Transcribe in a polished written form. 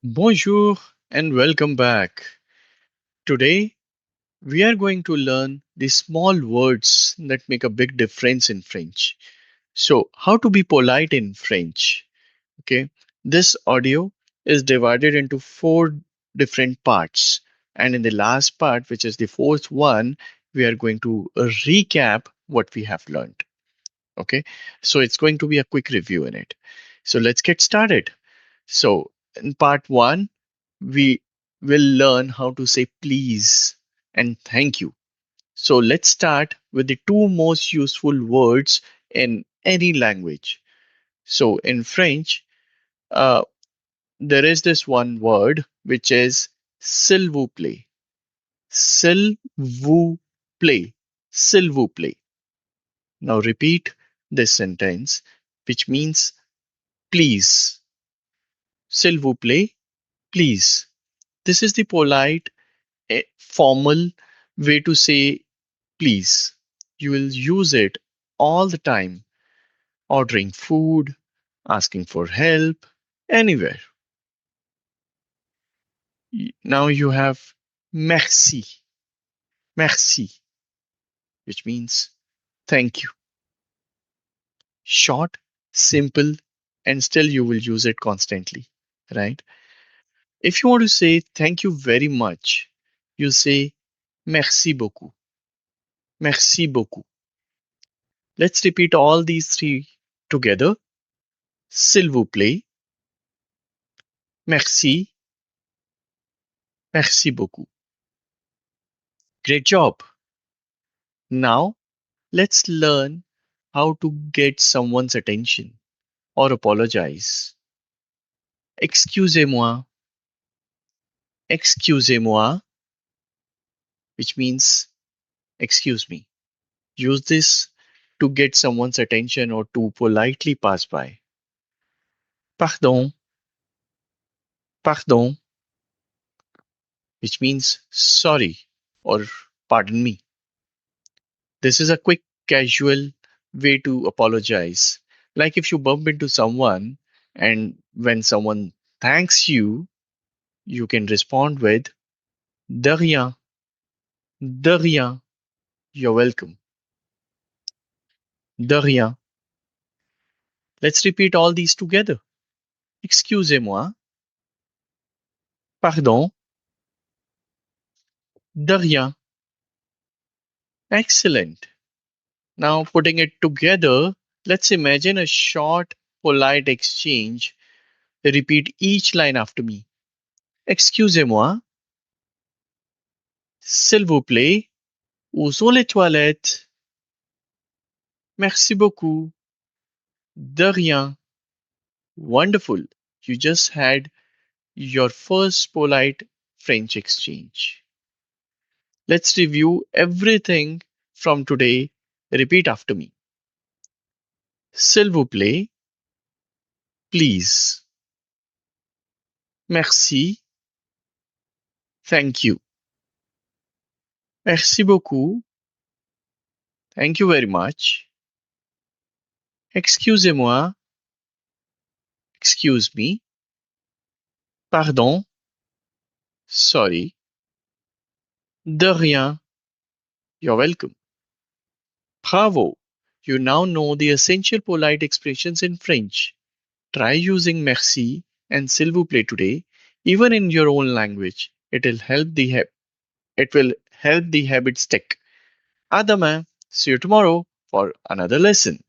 Bonjour and welcome back. Today we are going to learn the small words that make a big difference in French. So, how to be polite in French? Okay, this audio is divided into four different parts, and in the last part, which is the fourth one, we are going to recap what we have learned. Okay, so it's going to be a quick review in it. So, let's get started. So, in part one, we will learn how to say please and thank you. So, let's start with the two most useful words in any language. So, in French, uh, there is this one word which is s'il vous plaît. S'il vous plaît. S'il vous plaît. Now, repeat this sentence, which means please. S'il vous plaît, please. This is the polite a formal way to say please. You will use it all the time, ordering food, asking for help, anywhere. Now you have merci, merci, which means thank you. Short, simple, and still you will use it constantly, right? If you want to say thank you very much, you say merci beaucoup, merci beaucoup. Let's repeat all these three together. S'il vous plaît, merci, merci beaucoup. Great job. Now, let's learn how to get someone's attention or apologize. Excusez-moi, excusez-moi, which means excuse me. Use this to get someone's attention or to politely pass by. Pardon, pardon, which means sorry or pardon me. This is a quick, casual way to apologize. Like if you bump into someone and when someone thanks you, you can respond with de rien, de rien, you're welcome, de rien. Let's repeat all these together. Excusez-moi, pardon, de rien. Excellent. Now putting it together, let's imagine a short, polite exchange. Repeat each line after me. Excusez-moi, s'il vous plaît, où sont les toilettes? Merci beaucoup. De rien. Wonderful. You just had your first polite French exchange. Let's review everything from today. Repeat after me. S'il vous plaît, please. Merci, thank you. Merci beaucoup, thank you very much. Excusez-moi, excuse me. Pardon, sorry. De rien, you're welcome. Bravo! You now know the essential polite expressions in French. Try using merci and s'il vous plaît today, even in your own language. It will help the habit stick. À demain. See you tomorrow for another lesson.